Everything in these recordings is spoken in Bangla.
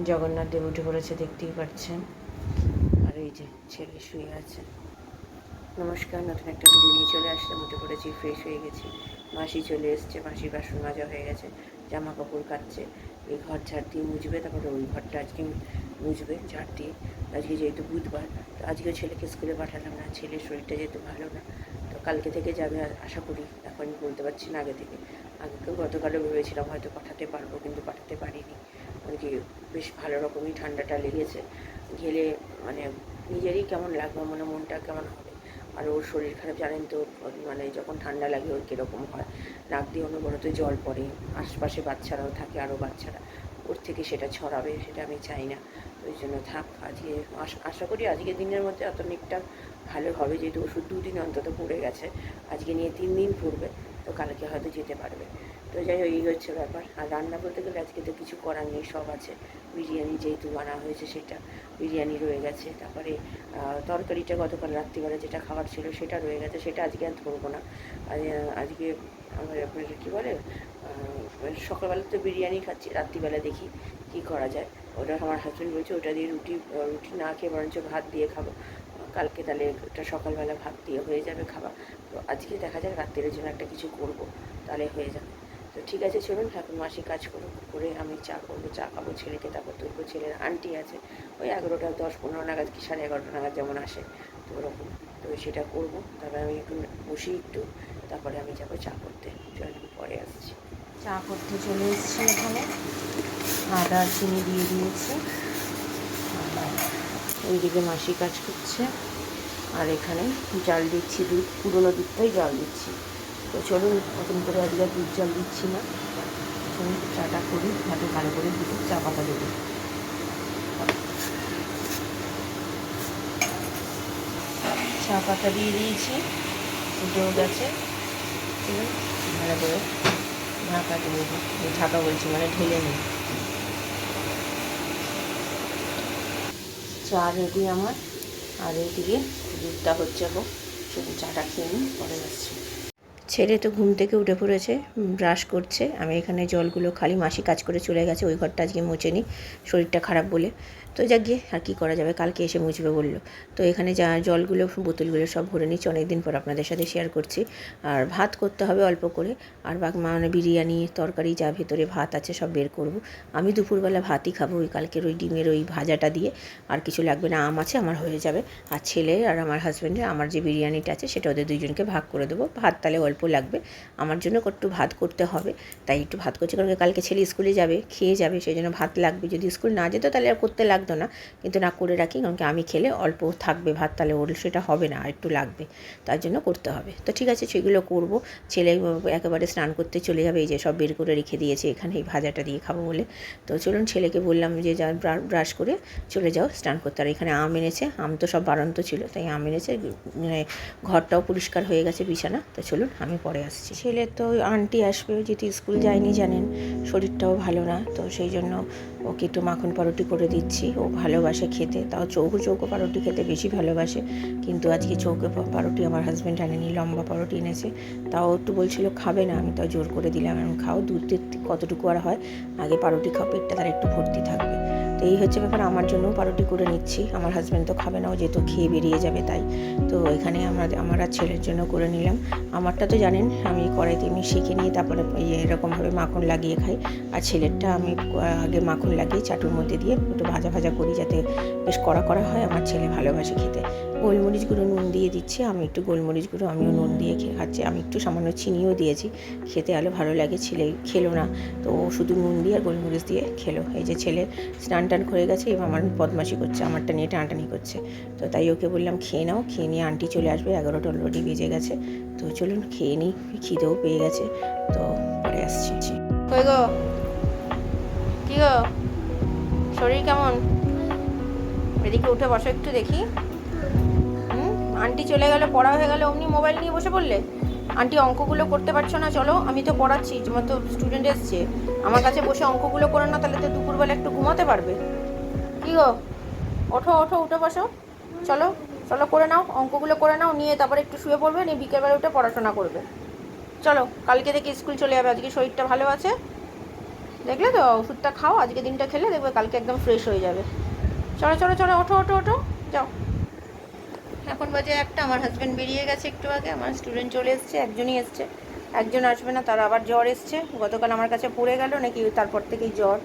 জগন্নাথ দেব উঠে পড়েছে, দেখতেই পাচ্ছেন। আর এই যে ছেলে শুয়ে আছে। নমস্কার, নতুন একটা ভিডিও নিয়ে চলে আসলাম। উঠে পড়েছি, ফ্রেশ হয়ে গেছি। মাসি চলে এসছে, মাসির বাসন মাজা হয়ে গেছে, জামা কাপড় কাচ্ছে। এই ঘর ঝাড় দিয়ে মুছবে, তারপরে ওই ঘরটা আজকে মুছবে ঝাড় দিয়ে। আজকে যেহেতু বুধবার, তো আজকেও ছেলেকে স্কুলে পাঠালাম না। ছেলের শরীরটা যেহেতু ভালো না, তো কালকে থেকে যাবে আশা করি। এখন বলতে পারছি না আগে থেকে। আগেও গতকালও ভেবেছিলাম হয়তো পাঠাতে পারবো, কিন্তু পাঠাতে পারিনি। মানে কি, বেশ ভালো রকমই ঠান্ডাটা লেগেছে। গেলে মানে নিজেরই কেমন লাগবে, মানে মনটা কেমন হবে। আর ওর শরীর খারাপ জানেন তো, মানে যখন ঠান্ডা লাগে ওর কীরকম হয়, নাক দিয়ে অনবরত জল পড়ে। আশপাশে বাচ্চারাও থাকে, আরও বাচ্চারা, ওর থেকে সেটা ছড়াবে, সেটা আমি চাই না। ওই জন্য থাক। আজকে আশা করি আজকের দিনের মধ্যে অতনেকটা ভালো হবে, যেহেতু ওষুধ 2 দিন অন্তত পড়ে গেছে। আজকে নিয়ে 3 দিন পড়বে, তো কালকে হয়তো যেতে পারবে। তো যাই হোক, এই হচ্ছে ব্যাপার। আর রান্না বলতে গেলে আজকে তো কিছু করার নেই, সব আছে। বিরিয়ানি যেহেতু বানা হয়েছে, সেটা বিরিয়ানি রয়ে গেছে। তারপরে তরকারিটা গতকাল রাত্রিবেলা যেটা খাবার ছিল সেটা রয়ে গেছে, সেটা আজকে আর ধরবো না। আজকে আমার আপনার কী বলে, সকালবেলা তো বিরিয়ানি খাচ্ছি, রাত্রিবেলা দেখি কী করা যায়। ওটা আমার হাজব্যান্ড বলছে ওটা দিয়ে রুটি না খেয়ে বরঞ্চ ভাত দিয়ে খাবো। কালকে তাহলে ওটা সকালবেলা ভাত দিয়ে হয়ে যাবে খাওয়া। তো আজকে দেখা যাক, রাত্রের জন্য একটা কিছু করবো, তাহলে হয়ে যাবে। তো ঠিক আছে, চলুন এখন মাসি কাজ করুক, করে আমি চা করবো, চা খাবো, ছেলেকে তারপর তুলবো। ছেলের আন্টি আছে, ওই 11টা 10-15 নাগাদ কি 11:30 নাগাদ যেমন আসে, তো ওরকম। তো সেটা করবো, তারপরে আমি একটু বসি একটু, তারপরে আমি যাবো চা করতে। চলুন, পরে আসছি। চা করতে চলে এসেছি এখানে, আদা চিনি দিয়ে দিয়েছি। ওইদিকে মাসি কাজ করছে, আর এখানে জাল দিচ্ছি, দুধ, পুরোনো দুধটাই জাল দিচ্ছি। তো চলুন, নতুন করে আজকে দুধ জাল দিচ্ছি না। চলুন চাটা করি, হাতে ভালো করে দুধ চা পাতা দেবো। চা পাতা দিয়ে দিয়েছি, ফুটেও গেছে। চলুন ভালো করে ঢাকা দিয়ে দিই, ঢাকা বলছি মানে ঢেলে নিই। চা রেডি আমার, আর এইদিকে দুধটা হচ্ছে হোক, শুধু চাটা খেয়ে নিই, পরে আসছি। ছেলে তো ঘুম থেকে উঠে পড়েছে, ব্রাশ করছে। আমি এখানে জলগুলো খালি, মাসি কাজ করে চলে গেছে, ওই ঘরটা আজকে মুছেনি, শরীরটা খারাপ বলে। তো যাক গিয়ে, আর কী করা যাবে, কালকে এসে মুছবে বললো। তো এখানে যা জলগুলো, বোতলগুলো সব ভরে নিচ্ছি, অনেক দিন পর আপনাদের সাথে শেয়ার করছি। আর ভাত করতে হবে অল্প করে, আর মানে বিরিয়ানি তরকারি যা ভেতরে ভাত আছে সব বের করব। আমি দুপুরবেলা ভাতই খাবো, ওই কালকের ওই ডিমের ওই ভাজাটা দিয়ে। আর কিছু লাগবে না, আম আছে আমার, হয়ে যাবে। আর ছেলে আর আমার হাজব্যান্ডের, আমার যে বিরিয়ানিটা আছে সেটা ওদের দুইজনকে ভাগ করে দেবো। ভাত তাহলে অল্প লাগবে, আমার জন্য একটু ভাত করতে হবে, তাই একটু ভাত করছি। কারণ কালকে ছেলে স্কুলে যাবে, খেয়ে যাবে, সেই জন্য ভাত লাগবে। যদি স্কুল না যেত তাহলে আর করতে লাগতো না, কিন্তু না করে রাখি, কারণ কি আমি খেলে অল্প থাকবে ভাত, তাহলে ওর সেটা হবে না, একটু লাগবে, তার জন্য করতে হবে। তো ঠিক আছে, সেগুলো করব। ছেলে একেবারে স্নান করতে চলে যাবে, এই যে সব বের করে রেখে দিয়েছে এখানে, এই ভাজাটা দিয়ে খাবো বলে। তো চলুন, ছেলেকে বললাম যে যা ব্রাশ করে চলে যাও স্নান করতে। আর এখানে আম এনেছে, আম তো সব বাড়ন্ত ছিল, তাই আম এনেছে। মানে ঘরটাও পরিষ্কার হয়ে গেছে, বিছানা। তো চলুন, আমি পরে আসছি। ছেলে তো আন্টি আসবে, যেহেতু স্কুল যায়নি জানেন, শরীরটাও ভালো না, তো সেই জন্য ওকে একটু মাখন পাউরুটি করে দিচ্ছি। ও ভালোবাসে খেতে, তাও চৌকো চৌকো পাউরুটি খেতে বেশি ভালোবাসে। কিন্তু আজকে চৌকো পাউরুটি আমার হাজব্যান্ড আনেনি, লম্বা পাউরুটি এনেছে। তাও একটু বলছিল খাবে না, আমি তাও জোর করে দিলাম, আমি খাও, দুধ কতটুকু আর হয়, আগে পাউরুটি খাও, পেটটা তার একটু ভর্তি থাকবে। তো এই হচ্ছে ব্যাপার, আমার জন্যও পাউরুটি করে নিচ্ছি। আমার হাজব্যান্ড তো খাবে না, ও যেহেতু খেয়ে বেরিয়ে যাবে, তাই। তো এখানে আমার আর ছেলের জন্য করে নিলাম। আমারটা তো জানেন আমি কড়াইতে এমনি শিখে নিয়ে তারপরে এরকমভাবে মাখন লাগিয়ে খাই। আর ছেলেরটা আমি আগে মাখন লাগিয়ে চাটুর মধ্যে দিয়ে একটু ভাজা ভাজা করি, যাতে বেশ কড়া কড়া হয়। আমার ছেলে ভালোবাসে খেতে। গোলমরিচ গুঁড়ো নুন দিয়ে দিচ্ছি, আমি একটু গোলমরিচ গুঁড়ো আমিও নুন দিয়ে খাচ্ছি। আমি একটু সামান্য চিনিও দিয়েছি, খেতে আলো ভালো লাগে। ছেলে খেলো না, তো ও শুধু নুন দিয়ে আর গোলমরিচ দিয়ে খেলো। এই যে ছেলে স্নান টান হয়ে গেছে, এবার আমার বদমাশি করছে, আমারটা নিয়ে টানাটানি করছে। তো তাই ওকে বললাম খেয়ে নাও, খেয়ে নিয়ে আন্টি চলে আসবে, 11টা অলরেডি বেজে গেছে। তো চলুন খেয়ে নিই, খিদেও পেয়ে গেছে। তো পরে আসছি। কই গো, কী গো, শরীর কেমন? এদিকে উঠে বসো একটু দেখি। আন্টি চলে গেলে, পড়া হয়ে গেলে অমনি মোবাইল নিয়ে বসে পড়লে। আন্টি অঙ্কগুলো করতে পারছো না? চলো, আমি তো পড়াচ্ছি, তোমার তো স্টুডেন্ট এসছে, আমার কাছে বসে অঙ্কগুলো করে না, তাহলে তো দুপুরবেলা একটু ঘুমাতে পারবে। কী গো, ওঠো ওঠো, উঠে বসো, চলো চলো, করে নাও অঙ্কগুলো, করে নাও, নিয়ে তারপরে একটু শুয়ে পড়বে, নিয়ে বিকেলবেলা উঠে পড়াশোনা করবে। চলো, কালকে থেকে স্কুল চলে যাবে, আজকে শরীরটা ভালো আছে। দেখলে তো, ওষুধটা খাও, আজকে দিনটা খেলে দেখবে কালকে একদম ফ্রেশ হয়ে যাবে। চলো চলো চলো, ওঠো ওঠো ওঠো, যাও। এখন বাজে একটা, আমার হাজব্যান্ড বেরিয়ে গেছে একটু আগে, আমার স্টুডেন্ট চলে এসছে, একজনই এসছে, একজন আসবে না, তার আবার জ্বর এসছে, গতকাল আমার কাছে পড়ে গেল নাকি, তারপর থেকেই জ্বর।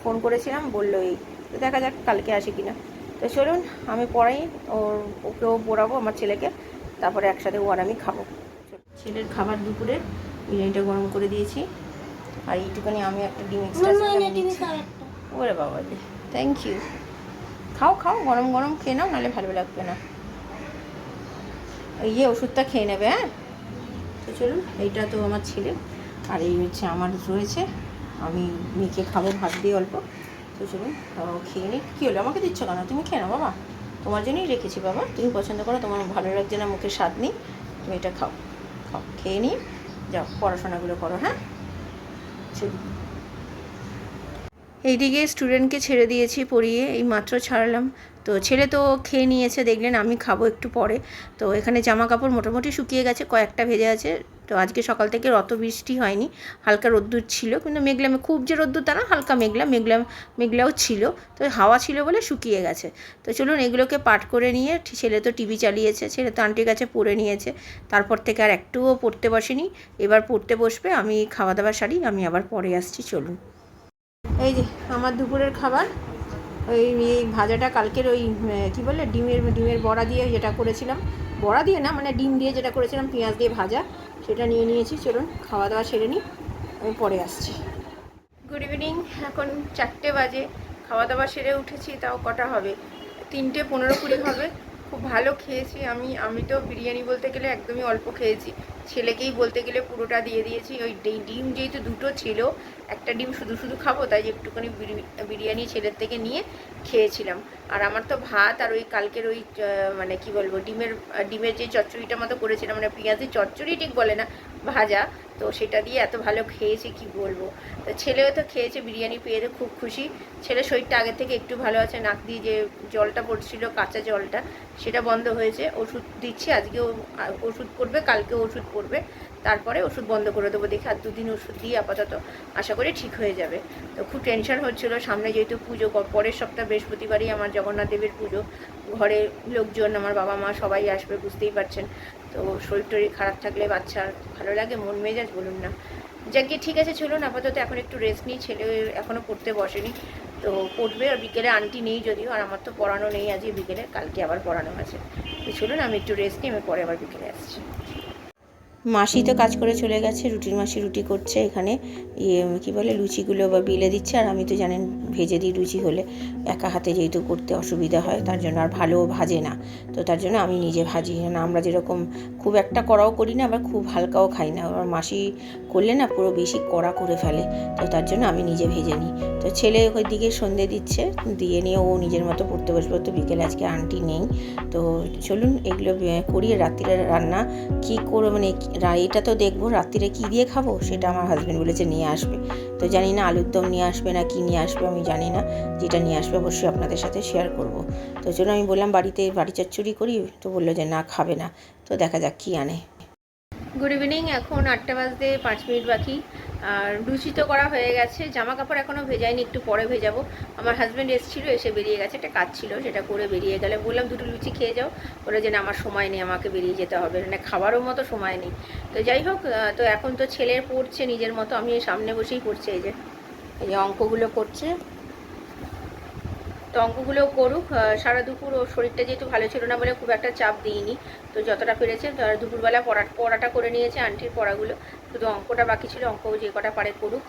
ফোন করেছিলাম, বললো এই, তো দেখা যাক কালকে আসে কিনা। তো চলুন আমি পড়াই, ওকেও পড়াবো আমার ছেলেকে, তারপরে একসাথে ও আর আমি খাবো। ছেলের খাবার দুপুরে বিরিয়ানিটা গরম করে দিয়েছি, আর এইটুখানি আমি একটা ডিম এক্সট্রা দিচ্ছি। ওরে বাবা, থ্যাংক ইউ। খাও খাও, গরম গরম খেয়ে নাও, নাহলে ভালো লাগবে না। এই যে ওষুধটা খেয়ে নেবে, হ্যাঁ। তো চলুন, এইটা তো আমার ছেলে, আর এই হচ্ছে আমার রয়েছে, আমি মেখে খাবো ভাত দিয়ে অল্প। তো চলুন খেয়ে নিই। কী হলো, আমাকে দিচ্ছ কেন? তুমি খেয়ে নাও বাবা, তোমার জন্যই রেখেছি বাবা, তুমি পছন্দ করো, তোমার ভালো লাগছে না, মুখে স্বাদ নেই, তুমি এটা খাও। খাও, খেয়ে নিই, যাও পড়াশোনাগুলো করো, হ্যাঁ। চলুন, এইদিকে স্টুডেন্টকে ছেড়ে দিয়েছি পড়িয়ে, এই মাত্র ছাড়লাম। তো ছেলে তো খেয়ে নিয়েছে দেখলেন, আমি খাবো একটু পরে। তো এখানে জামা কাপড় মোটামুটি শুকিয়ে গেছে, কয়েকটা ভেজে আছে। তো আজকে সকাল থেকে অত বৃষ্টি হয়নি, হালকা রোদ্দুর ছিল, কিন্তু মেঘলা, খুব যে রোদ্দুর তা না, হালকা মেঘলাও ছিল। তো হাওয়া ছিল বলে শুকিয়ে গেছে। তো চলুন এগুলোকে পাট করে নিয়ে, ছেলে তো টিভি চালিয়েছে, ছেলে তো আন্টির কাছে পড়ে নিয়েছে, তারপর থেকে আর একটুও পড়তে বসেনি। এবার পড়তে বসবে, আমি খাওয়া দাওয়া সারি, আমি আবার পরে আসছি। চলুন, এই যে আমার দুপুরের খাবার, ওই ভাজাটা কালকের, ওই কী বলে, ডিমের বড়া দিয়ে যেটা করেছিলাম, বড়া দিয়ে না মানে ডিম দিয়ে যেটা করেছিলাম পেঁয়াজ দিয়ে ভাজা, সেটা নিয়ে নিয়েছি। চলুন খাওয়া দাওয়া সেরে নিই, আমি পরে আসছি। গুড ইভিনিং, এখন 4টে বাজে, খাওয়া দাওয়া সেরে উঠেছি, তাও কটা হবে, 3টে 15-20 হবে। খুব ভালো খেয়েছি আমি তো বিরিয়ানি বলতে গেলে একদমই অল্প খেয়েছি, ছেলেকেই বলতে গেলে পুরোটা দিয়ে দিয়েছি। ওই ডিম যেহেতু দুটো ছিল, একটা ডিম শুধু শুধু খাবো, তাই একটুখানি বিরিয়ানি ছেলের থেকে নিয়ে খেয়েছিলাম। আর আমার তো ভাত আর ওই কালকের ওই মানে কি বলবো, ডিমের যে চচ্চড়িটা মতো করেছিলাম, মানে পেঁয়াজের চচ্চড়ি ঠিক বলে না, ভাজা, তো সেটা দিয়ে এত ভালো খেয়েছি কি বলবো। তো ছেলেও তো খেয়েছে, বিরিয়ানি পেয়ে তো খুব খুশি। ছেলের শরীরটা আগের থেকে একটু ভালো আছে, নাক দিয়ে যে জলটা পড়ছিল, কাঁচা জলটা, সেটা বন্ধ হয়েছে। ওষুধ দিচ্ছি, আজকেও ওষুধ পড়বে, কালকেও ওষুধ পড়বে, তারপরে ওষুধ বন্ধ করে দেবো দেখে, আর 2 দিন ওষুধ দিয়ে আপাতত আশা করি ঠিক হয়ে যাবে। তো খুব টেনশন হচ্ছিলো, সামনে যেহেতু পুজো, পরের সপ্তাহ বৃহস্পতিবারই আমার জগন্নাথ দেবের পুজো, ঘরে লোকজন, আমার বাবা মা সবাই আসবে, বুঝতেই পারছেন। তো শরীর টরীর খারাপ থাকলে বাচ্চার ভালো লাগে, মন মেজাজ বলুন না। যাকে ঠিক আছে, চলুন আপাতত এখন একটু রেস্ট নিই, ছেলে এখনও পড়তে বসেনি, তো পড়বে। আর বিকেলে আন্টি নেই যদিও, আর আমার তো পড়ানো নেই আজকে বিকেলে, কালকে আবার পড়ানো আছে। তো চলুন আমি একটু রেস্ট নিই, আমি পরে আবার বিকেলে আসছি। মাসি তো কাজ করে চলে গেছে, রুটির মাসি রুটি করছে এখানে, কী বলে, লুচিগুলো বা বেলে দিচ্ছে, আর আমি তো জানেন ভেজে দিই লুচি হলে, একা হাতে যেহেতু করতে অসুবিধা হয়, তার জন্য, আর ভালোও ভাজে না, তো তার জন্য আমি নিজে ভাজি না। আমরা যেরকম খুব একটা কড়াও করি না, আবার খুব হালকাও খাই না, আমার মাসি করলে না পুরো বেশি কড়া করে ফেলে, তো তার জন্য আমি নিজে ভেজে নিই। তো ছেলে ওই দিকে সন্ধে দিচ্ছে, দিয়ে নিয়ে ও নিজের মতো পড়তে বসবে, তো বিকেলে আজকে আন্টি নেই। তো চলুন এগুলো করি। রাত্রিরে রান্না কী করে, মানে এটা তো দেখবো রাত্রিরে কী দিয়ে খাবো, সেটা আমার হাজব্যান্ড বলেছে নিয়ে আসবে। তো জানি না আলুর দম নিয়ে আসবে না কী নিয়ে আসবে, আমি জানি না, যেটা নিয়ে আসবে অবশ্যই আপনাদের সাথে শেয়ার করব। তো জন্য আমি বললাম বাড়ি চচ্চড়ি করি, তো বললো যে না খাবে না, তো দেখা যাক কী আনে। গুড ইভিনিং, এখন 8টা বাজতে 5 মিনিট বাকি, আর লুচি তো করা হয়ে গেছে, জামা কাপড় এখনও ভেজাইনি, একটু পরে ভেজাবো। আমার হাজব্যান্ড এসেছিলো, এসে বেরিয়ে গেছে, একটা কাজ ছিল সেটা করে বেরিয়ে গেলে, বললাম 2টো লুচি খেয়ে যাও, বলে যে না আমার সময় নেই, আমাকে বেরিয়ে যেতে হবে, মানে খাবারও মতো সময় নেই। তো যাই হোক, তো এখন তো ছেলের পড়ছে নিজের মতো, আমি সামনে বসেই পড়ছে, এই যে অঙ্কগুলো করছে, তো অঙ্কগুলোও করুক। সারা দুপুর ওর শরীরটা যেহেতু ভালো ছিল না বলে খুব একটা চাপ দিইনি, তো যতটা পেরেছে দুপুরবেলা পড়াটা করে নিয়েছে, আন্টির পড়াগুলো, শুধু অঙ্কটা বাকি ছিল, অঙ্কও যে কটা পারে করুক।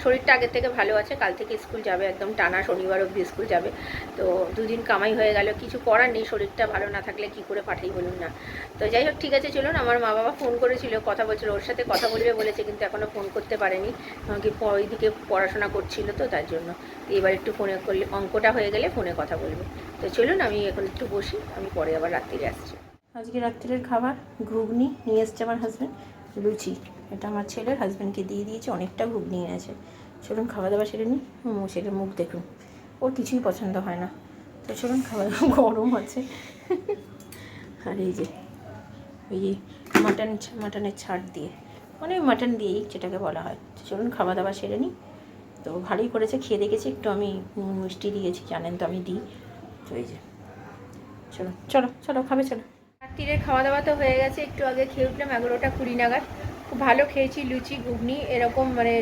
শরীরটা আগের থেকে ভালো আছে, কাল থেকে স্কুল যাবে, একদম টানা শনিবার অবধি স্কুল যাবে। তো 2 দিন কামাই হয়ে গেল, কিছু করার নেই, শরীরটা ভালো না থাকলে কি করে পাঠাই বলুন না। তো যাই হোক, ঠিক আছে চলুন। আমার মা বাবা ফোন করেছিল, কথা বলছিল, ওর সাথে কথা বলবে বলেছে, কিন্তু এখনও ফোন করতে পারেনি, ওইদিকে পড়াশোনা করছিল, তো তার জন্য এবার একটু ফোনে করলে, অঙ্কটা হয়ে গেলে ফোনে কথা বলবে। তো চলুন আমি এখন একটু বসি, আমি পরে আবার রাত্রিরে আসছি। আজকে রাত্রের খাবার ঘুগনি নিয়ে এসছে আমার হাজব্যান্ড, লুচি, এটা আমার ছেলের, হাজব্যান্ডকে দিয়ে দিয়েছে, অনেকটা ঘুগনি এনেছে। চলুন খাওয়া দাওয়া সেরে নিই। ছেলের মুখ দেখুন, ওর কিছুই পছন্দ হয় না। তো চলুন খাওয়া দাওয়া, গরম আছে। আর এই যে মাটনের ছাড় দিয়ে, মানে মাটন দিয়েই যেটাকে বলা হয়। চলুন খাওয়া দাওয়া সেরে নিই, তো ভালোই করেছে, খেয়ে দেখেছি, একটু আমি মিষ্টি দিয়েছি, জানেন তো আমি দিই। তো এই যে চলো চলো চলো খাবে চলো। রাত্রিরের খাওয়া দাওয়া তো হয়ে গেছে, একটু আগে খেয়ে উঠলাম 11টা 20 নাগাদ। খুব ভালো খেয়েছি, লুচি ঘুগনি এরকম, মানে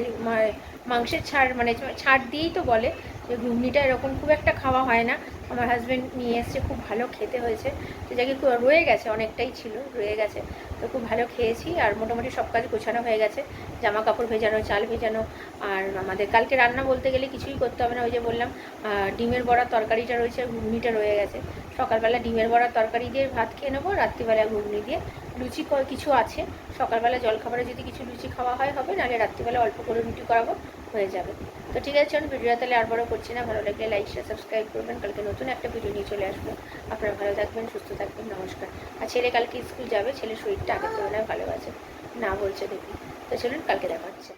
মাংসের ছাড়, মানে ছাড় দিয়েই তো বলে যে ঘুগনিটা এরকম খুব একটা খাওয়া হয় না। আমার হাজব্যান্ড নিয়ে এসছে, খুব ভালো খেতে হয়েছে। তো যাকে রয়ে গেছে, অনেকটাই ছিল, রয়ে গেছে। তো খুব ভালো খেয়েছি, আর মোটামুটি সব কাজ গোছানো হয়ে গেছে, জামা কাপড় ভেজানো, চাল ভেজানো। আর আমাদের কালকে রান্না বলতে গেলে কিছুই করতে হবে না, ওই যে বললাম ডিমের বড়ার তরকারিটা রয়েছে, ঘুগনিটা রয়ে গেছে। সকালবেলা ডিমের বড়ার তরকারি দিয়ে ভাত খেয়ে নেবো, রাত্রিবেলা ঘুগনি দিয়ে লুচি কিছু আছে। সকালবেলা জলখাবারে যদি কিছু লুচি খাওয়া হয় হবে, নাহলে রাত্রিবেলা অল্প করে রুটি করাবো, হয়ে যাবে। তো ঠিক আছে, আমি ভিডিওটা তাহলে আর বড় করছি না। ভালো লাগলে লাইক শেয়ার সাবস্ক্রাইব করবেন। কালকে নতুন একটা ভিডিও নিয়ে চলে আসবো। আপনারা ভালো থাকবেন, সুস্থ থাকবেন, নমস্কার। আর ছেলে কালকে স্কুল যাবে, ছেলের শরীরটা আগের তুলনায় ভালো আছে, না বলছে দেখি। তো চলুন, কালকে দেখা হচ্ছে।